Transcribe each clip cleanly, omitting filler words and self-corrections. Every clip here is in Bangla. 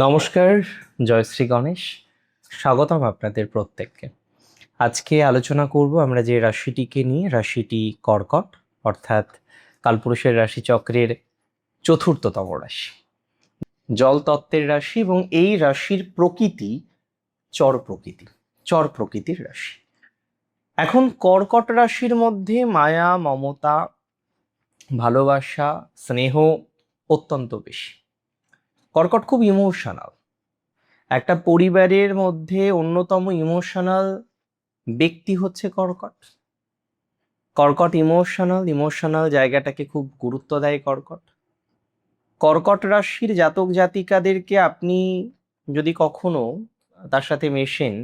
নমস্কার, জয়শ্রী গণেশ। স্বাগতম আপনাদের প্রত্যেককে। আজকে আলোচনা করব আমরা যে রাশিটিকে নিয়ে, রাশিটি কর্কট, অর্থাৎ কালপুরুষের রাশিচক্রের চতুর্থতম রাশি, জল তত্ত্বের রাশি, এবং এই রাশির প্রকৃতি চর প্রকৃতির রাশি। এখন কর্কট রাশির মধ্যে মায়া, মমতা, ভালোবাসা, স্নেহ অত্যন্ত বেশি। কর্কট খুব ইমোশনাল। একটা পরিবারের মধ্যে অন্যতম ইমোশনাল ব্যক্তি হচ্ছে কর্কট। কর্কট ইমোশনাল জায়গাটাকে খুব গুরুত্ব দেয় কর্কট। কর্কট রাশির জাতক জাতিকাদেরকে আপনি যদি কখনো তার সাথে মেশেন,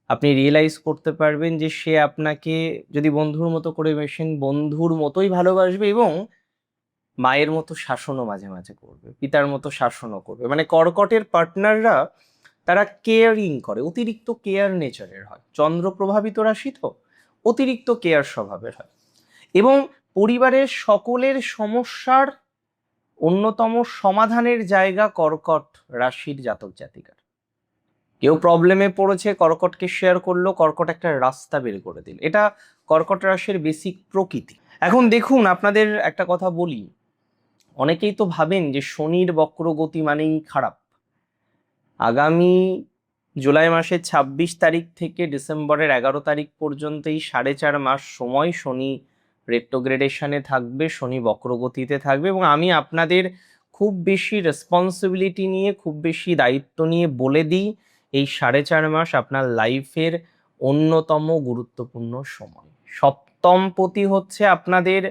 আপনি রিয়েলাইজ করতে পারবেন যে সে আপনাকে যদি বন্ধুর মতো করে মেশেন, বন্ধুর মতোই ভালোবাসবে, এবং মায়ের মতো শাসনও মাঝে মাঝে করবে, পিতার মতো শাসনও করবে। মানে কর্কটের পার্টনাররা তারা কেয়ারিং করে, অতিরিক্ত কেয়ার নেচারের হয়। চন্দ্র প্রভাবিত রাশি তো অতিরিক্ত কেয়ার স্বভাবের হয়, এবং পরিবারের সকলের সমস্যার অন্যতম সমাধানের জায়গা কর্কট রাশির জাতক জাতিকার। কেউ প্রবলেমে পড়েছে, কর্কটকে শেয়ার করলো, কর্কট একটা রাস্তা বের করে দিল। এটা কর্কট রাশির বেসিক প্রকৃতি। এখন দেখুন, আপনাদের একটা কথা বলি, অনেকেই তো ভাবেন যে শনির বক্রগতি মানেই খারাপ। আগামী জুলাই মাসের ২৬ তারিখ থেকে ডিসেম্বরের ১১ তারিখ পর্যন্ত এই ৪.৫ মাস সময় শনি রেট্রোগ্রেডেশনে থাকবে, শনি বক্রগতিতে থাকবে, এবং আমি আপনাদের খুব বেশি রেসপন্সিবিলিটি নিয়ে, খুব বেশি দায়িত্ব নিয়ে বলে দিই, এই ৪.৫ মাস আপনার লাইফের অন্যতম গুরুত্বপূর্ণ সময়। সপ্তমপতি হচ্ছে আপনাদের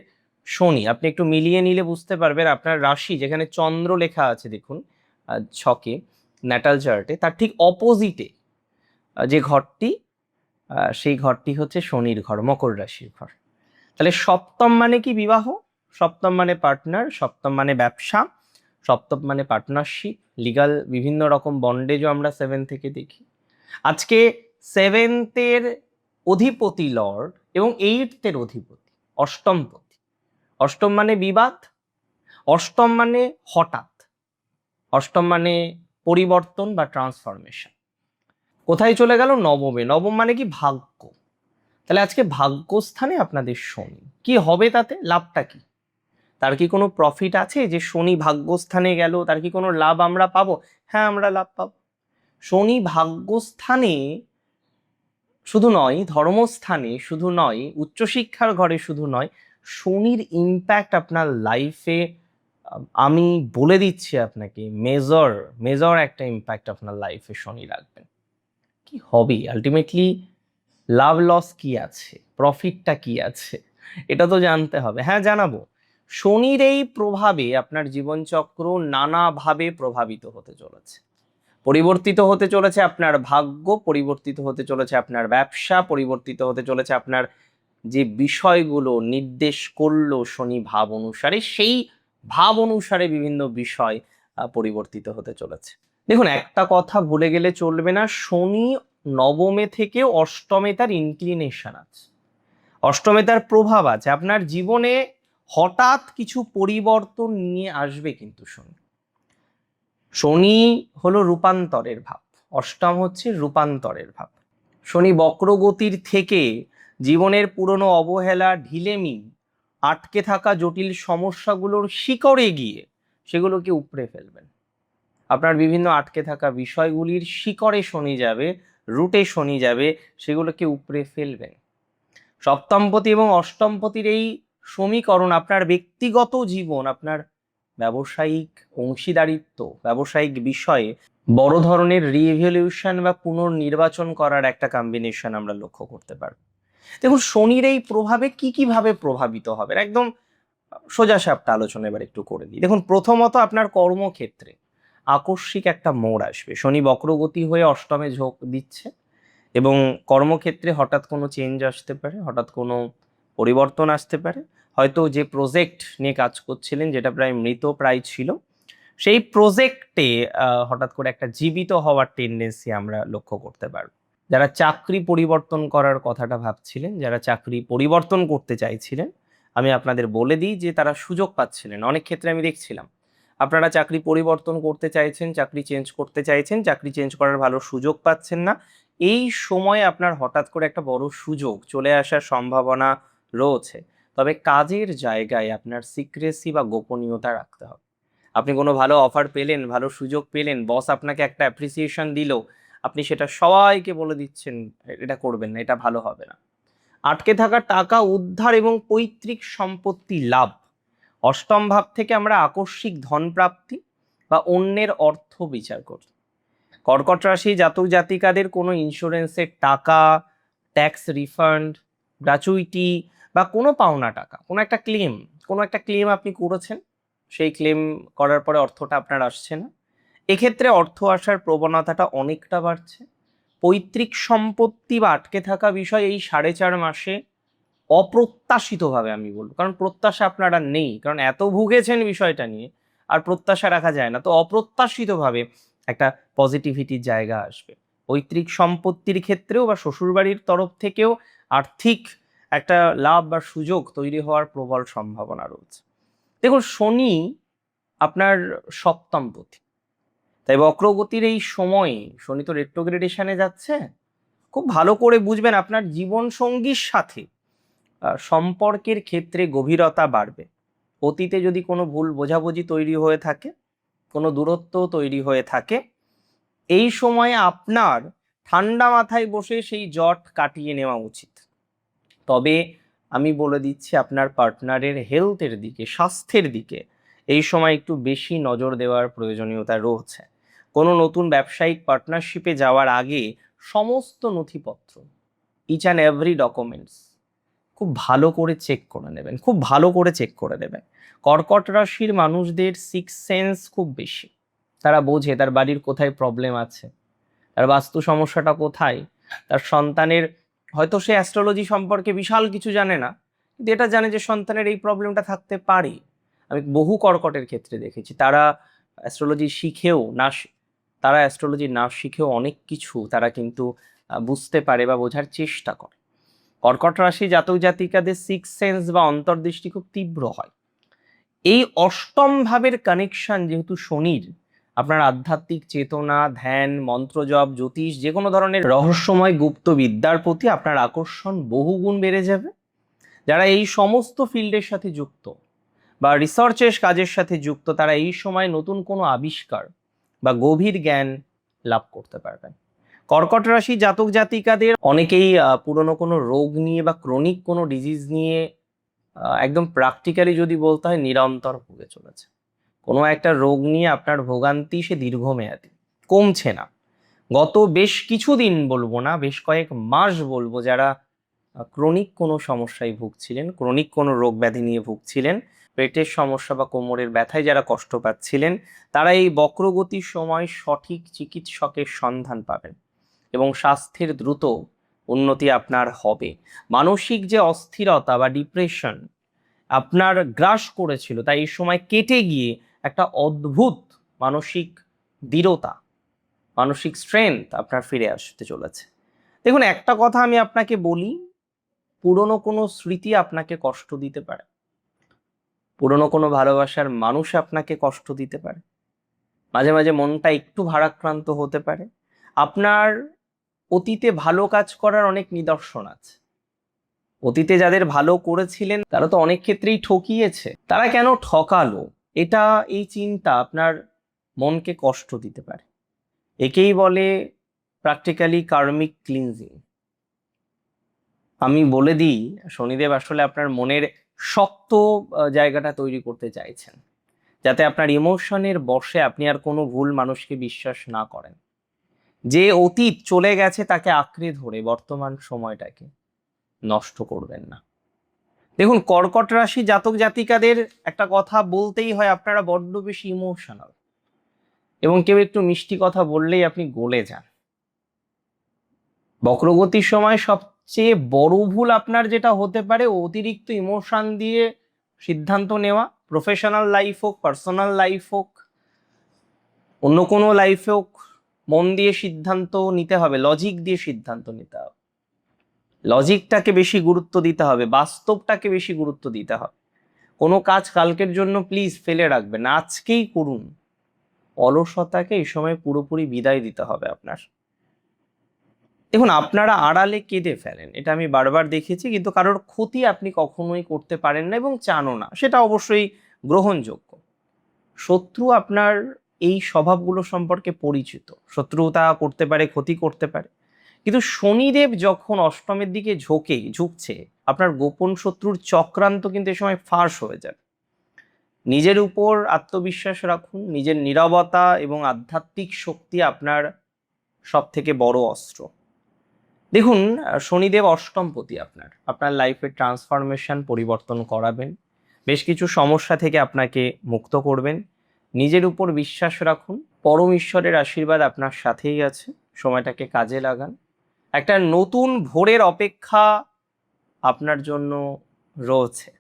শনি। আপনি একটু মিলিয়ে নিলে বুঝতে পারবেন, আপনার রাশি যেখানে চন্দ্র লেখা আছে দেখুন ছকে, ন্যাটাল চার্টে, তার ঠিক অপোজিটে যে ঘরটি, সেই ঘরটি হচ্ছে শনির ঘর, মকর রাশির ঘর। তাহলে সপ্তম মানে কি? বিবাহ। সপ্তম মানে পার্টনার, সপ্তম মানে ব্যবসা, সপ্তম মানে পার্টনারশিপ, লিগাল বিভিন্ন রকম বন্ডেজও আমরা 7 থেকে দেখি। আজকে 7th-এর অধিপতি লর্ড এবং 8th-এর অধিপতি অষ্টমপতি। অষ্টম মানে বিবাদ, অষ্টম মানে হঠাৎ, অষ্টম মানে পরিবর্তন বা ট্রান্সফরমেশন। কোথায় চলে গেল? নবমে। নবম মানে কি? ভাগ্য। তাহলে আজকে ভাগ্যস্থানে আপনাদের শনি, কি হবে তাতে? লাভটা কি? তার কি কোনো প্রফিট আছে যে শনি ভাগ্যস্থানে গেল, তার কি কোনো লাভ আমরা পাবো? হ্যাঁ, আমরা লাভ পাবো। শনি ভাগ্যস্থানে শুধু নয়, ধর্মস্থানে শুধু নয়, উচ্চশিক্ষার ঘরে শুধু নয়, শনির ইম্প্যাক্ট আপনার লাইফে, আমি বলে দিচ্ছি আপনাকে, মেজর একটা ইম্প্যাক্ট আপনার লাইফে শনি রাখবেন। কি হবে আলটিমেটলি? লাভ লস কি আছে, প্রফিটটা কি আছে, এটা তো জানতে হবে। হ্যাঁ, জানাবো। শনির এই প্রভাবে আপনার জীবনচক্র নানাভাবে প্রভাবিত হতে চলেছে, পরিবর্তিত হতে চলেছে আপনার ভাগ্য, পরিবর্তিত হতে চলেছে আপনার ব্যবসা, পরিবর্তিত হতে চলেছে আপনার যে বিষয়গুলো নির্দেশ করলো শনি ভাব অনুসারে, সেই ভাব অনুসারে বিভিন্ন বিষয় পরিবর্তিত হতে চলেছে। দেখুন, একটা কথা ভুলে গেলে চলবে না, শনি নবমে থেকে অষ্টমে তার ইনক্লিনেশন আছে, অষ্টমে তার প্রভাব আছে। আপনার জীবনে হঠাৎ কিছু পরিবর্তন নিয়ে আসবে কিন্তু শনি। শনি হলো রূপান্তরের ভাব, অষ্টম হচ্ছে রূপান্তরের ভাব। শনি বক্রগতির থেকে জীবনের পুরনো অবহেলা, ঢিলেমি, আটকে থাকা জটিল সমস্যাগুলোর শিকড়ে গিয়ে সেগুলোকে উপড়ে ফেলবেন। আপনার বিভিন্ন আটকে থাকা বিষয়গুলির শিকড়ে শনি যাবে, রুটে শনি যাবে, সেগুলোকে উপড়ে ফেলবেন। সপ্তমপতি এবং অষ্টমপতির এই সমীকরণ আপনার ব্যক্তিগত জীবন, আপনার ব্যবসায়িক অংশীদারিত্ব, ব্যবসায়িক বিষয়ে বড় ধরনের রিভলিউশন বা পুনর্নির্বাচন করার একটা কম্বিনেশন আমরা লক্ষ্য করতে পারব। দেখুন, শনির এই প্রভাবে কি কিভাবে প্রভাবিত হবে, একদম সোজা সাপটা আলোচনা এবার একটু করে দিই। দেখুন, প্রথমত আপনার কর্মক্ষেত্রে আকস্মিক একটা মোড় আসবে। শনি বক্রগতি হয়ে অষ্টমে ঝোঁক দিচ্ছে, এবং কর্মক্ষেত্রে হঠাৎ কোনো চেঞ্জ আসতে পারে, হঠাৎ কোনো পরিবর্তন আসতে পারে। হয়তো যে প্রজেক্ট নিয়ে কাজ করছিলেন, যেটা প্রায় মৃত প্রায় ছিল, সেই প্রজেক্টে হঠাৎ করে একটা জীবিত হওয়ার টেন্ডেন্সি আমরা লক্ষ্য করতে পারব। যারা চাকরি পরিবর্তন করার কথাটা ভাবছিলেন, যারা চাকরি পরিবর্তন করতে চাইছিলেন, আমি আপনাদের বলে দিই যে তারা সুযোগ পাচ্ছিলেন। অনেক ক্ষেত্রে আমি দেখছিলাম আপনারা চাকরি পরিবর্তন করতে চাইছেন, চাকরি চেঞ্জ করতে চাইছেন, চাকরি চেঞ্জ করার ভালো সুযোগ পাচ্ছেন না। এই সময় আপনার হঠাৎ করে একটা বড় সুযোগ চলে আসার সম্ভাবনা রয়েছে। তবে কাজের জায়গায় আপনার সিক্রেসি বা গোপনীয়তা রাখতে হবে। আপনি কোনো ভালো অফার পেলেন, ভালো সুযোগ পেলেন, বস আপনাকে একটা অ্যাপ্রিসিয়েশন দিল, আপনি সেটা সবাইকে বলে দিচ্ছেন এটা করবেন না, এটা ভালো হবে না। আটকে থাকা টাকা উদ্ধার এবং পৈতৃক সম্পত্তি লাভ। অষ্টম ভাব থেকে আমরা আকস্মিক ধন প্রাপ্তি বা অন্যের অর্থ বিচার করি। কর্কট রাশি জাতক জাতিকাদের কোনো ইন্স্যুরেন্সের টাকা, ট্যাক্স রিফান্ড, গ্র্যাচুইটি বা কোনো পাওনা টাকা, কোনো একটা ক্লেম আপনি করেছেন, সেই ক্লেম করার পরে অর্থটা আপনার আসছে না, এক্ষেত্রে অর্থ আসার প্রবণতাটা অনেকটা বাড়ছে। পৈতৃক সম্পত্তি বা আটকে থাকা বিষয় এই 4.5 মাসে অপ্রত্যাশিতভাবে, আমি বলবো, কারণ প্রত্যাশা আপনার আর নেই, কারণ এত ভুগেছেন বিষয়টা নিয়ে, আর প্রত্যাশা রাখা যায় না, তো অপ্রত্যাশিতভাবে একটা পজিটিভিটির জায়গা আসবে। পৈতৃক সম্পত্তির ক্ষেত্রেও বা শ্বশুরবাড়ির তরফ থেকেও আর্থিক একটা লাভ বা সুযোগ তৈরি হওয়ার প্রবল সম্ভাবনা রয়েছে। দেখুন, শনি আপনার সপ্তমপতি, তাই বক্রগতির এই সময়ে শনি তো রেট্রোগ্রেডেশনে যাচ্ছে। খুব ভালো করে বুঝবেন, আপনার জীবন সঙ্গীর সাথে সম্পর্কের ক্ষেত্রে গভীরতা বাড়বে। অতীতে যদি কোনো ভুল বোঝাবুঝি তৈরি হয়ে থাকে, কোনো দূরত্ব তৈরি হয়ে থাকে, এই সময়ে আপনার ঠান্ডা মাথায় বসে সেই জট কাটিয়ে নেওয়া উচিত। তবে আমি বলে দিচ্ছি, আপনার পার্টনারের হেলথের দিকে, স্বাস্থ্যের দিকে এই সময় একটু বেশি নজর দেওয়ার প্রয়োজনীয়তা রয়েছে। কোনো নতুন ব্যবসায়িক পার্টনারশিপে যাওয়ার আগে সমস্ত নথিপত্র, ইচ অ্যান্ড এভরি ডকুমেন্টস খুব ভালো করে চেক করে নেবেন, খুব ভালো করে চেক করে নেবেন। কর্কট রাশির মানুষদের সিক্স সেন্স খুব বেশি। তারা বোঝে তার বাড়ির কোথায় প্রবলেম আছে, তার বাস্তু সমস্যাটা কোথায়, তার সন্তানের, হয়তো সে অ্যাস্ট্রোলজি সম্পর্কে বিশাল কিছু জানে না, কিন্তু এটা জানে যে সন্তানের এই প্রবলেমটা থাকতে পারে। আমি বহু কর্কটের ক্ষেত্রে দেখেছি তারা অ্যাস্ট্রোলজি শিখেও না, তারা অ্যাস্ট্রোলজি না শিখেও অনেক কিছু তারা কিন্তু বুঝতে পারে বা বোঝার চেষ্টা করে। কর্কট রাশি জাতক জাতিকাদের সিক্স সেন্স বা অন্তর্দৃষ্টি খুব তীব্র হয়। এই অষ্টম ভাবের কানেকশন যেহেতু শনির, আপনার আধ্যাত্মিক চেতনা, ধ্যান, মন্ত্রজপ, জ্যোতিষ, যে কোনো ধরনের রহস্যময় গুপ্ত বিদ্যার প্রতি আপনার আকর্ষণ বহুগুণ বেড়ে যাবে। যারা এই সমস্ত ফিল্ডের সাথে যুক্ত বা রিসার্চের কাজের সাথে যুক্ত, তারা এই সময় নতুন কোনো আবিষ্কার বা গভীর জ্ঞান লাভ করতে পারবেন। কর্কট রাশি জাতক জাতিকাদের অনেকেই পুরনো কোনো রোগ নিয়ে বা ক্রনিক কোনো ডিজিজ নিয়ে একদম প্র্যাকটিক্যালি যদি বলতে হয় নিরন্তর ভুগে চলেছে। কোনো একটা রোগ নিয়ে আপনার ভোগান্তি সে দীর্ঘমেয়াদী, কমছে না। গত বেশ কিছুদিন বলবো না, বেশ কয়েক মাস বলবো, যারা ক্রনিক কোনো সমস্যায় ভুগছিলেন, ক্রনিক কোনো রোগ ব্যাধি নিয়ে ভুগছিলেন, পেটের সমস্যা বা কোমরের ব্যথায় যারা কষ্ট পাচ্ছিলেন, তারা এই বক্রগতির সময় সঠিক চিকিৎসকের সন্ধান পাবেন এবং স্বাস্থ্যের দ্রুত উন্নতি আপনার হবে। মানসিক যে অস্থিরতা বা ডিপ্রেশন আপনার গ্রাস করেছিল, তাই এই সময় কেটে গিয়ে একটা অদ্ভুত মানসিক দৃঢ়তা, মানসিক স্ট্রেংথ আপনার ফিরে আসতে চলেছে। দেখুন, একটা কথা আমি আপনাকে বলি, পুরনো কোনো স্মৃতি আপনাকে কষ্ট দিতে পারে, পুরনো কোনো ভালোবাসার মানুষ আপনাকে কষ্ট দিতে পারে, মাঝে মাঝে মনটা একটু ভারাক্রান্ত হতে পারে। আপনার অতীতে ভালো কাজ করার অনেক নিদর্শন আছে। অতীতে যাদের ভালো করেছিলেন তারা তো অনেক ক্ষেত্রেই ঠকিয়েছে, তারা কেন ঠকালো, এটা, এই চিন্তা আপনার মনকে কষ্ট দিতে পারে। একেই বলে প্র্যাকটিক্যালি কার্মিক ক্লিনজিং। আমি বলে দিই, শনিদেব আসলে আপনার মনের শক্ত জায়গাটা তৈরি করতে চাইছেন, যাতে আপনার ইমোশনের বশে আপনি আর কোনো ভুল মানুষকে বিশ্বাস না করেন। যে অতীত চলে গেছে তাকে আঁকড়ে ধরে বর্তমান সময়টাকে নষ্ট করবেন না। দেখুন, কর্কট রাশি জাতক জাতিকাদের একটা কথা বলতেই হয়, আপনারা বড্ড বেশি ইমোশনাল, এবং কেউ একটু মিষ্টি কথা বললেই আপনি গলে যান। বক্রগতির সময় সবচেয়ে বড় ভুল আপনার যেটা হতে পারে, অতিরিক্ত ইমোশন দিয়ে সিদ্ধান্ত নেওয়া। প্রফেশনাল লাইফ হোক, পার্সোনাল লাইফ হোক, অন্য কোনো লাইফে হোক, মন দিয়ে সিদ্ধান্ত নিতে হবে, লজিক দিয়ে সিদ্ধান্ত নিতে হবে, লজিকটাকে বেশি গুরুত্ব দিতে হবে, বাস্তবটাকে বেশি গুরুত্ব দিতে হবে। কোনো কাজ কালকের জন্য প্লিজ ফেলে রাখবেন না, আজকেই করুন। অলসতাকে এই সময় পুরোপুরি বিদায় দিতে হবে আপনার। দেখুন, আপনারা আড়ালে কেঁদে ফেলেন, এটা আমি বারবার দেখেছি, কিন্তু কারোর ক্ষতি আপনি কখনোই করতে পারেন না এবং চানও না, সেটা অবশ্যই গ্রহণযোগ্য। শত্রু আপনার এই স্বভাবগুলো সম্পর্কে পরিচিত, শত্রুতা করতে পারে, ক্ষতি করতে পারে, কিন্তু শনিদেব যখন অষ্টমের দিকে ঝুঁকছে, আপনার গোপন শত্রুর চক্রান্ত কিন্তু এ সময় ফাঁস হয়ে যাবে। নিজের উপর আত্মবিশ্বাস রাখুন, নিজের নীরবতা এবং আধ্যাত্মিক শক্তি আপনার সব থেকে বড় অস্ত্র। দেখুন, শনিদেব অষ্টমপতি, আপনার আপনার লাইফে ট্রান্সফরমেশন পরিবর্তন করাবেন, বেশ কিছু সমস্যা থেকে আপনাকে মুক্ত করবেন। নিজের উপর বিশ্বাস রাখুন, পরম ঈশ্বরের আশীর্বাদ আপনার সাথেই আছে, সময়টাকে কাজে লাগান। একটা নতুন ভোরের অপেক্ষা আপনার জন্য রয়েছে।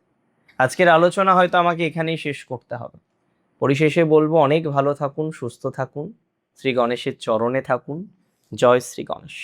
আজকের আলোচনা হয়তো আমাকে এখানেই শেষ করতে হবে। পরিশেষে বলবো, অনেক ভালো থাকুন, সুস্থ থাকুন, শ্রী গণেশের চরণে থাকুন। জয় শ্রী গণেশ।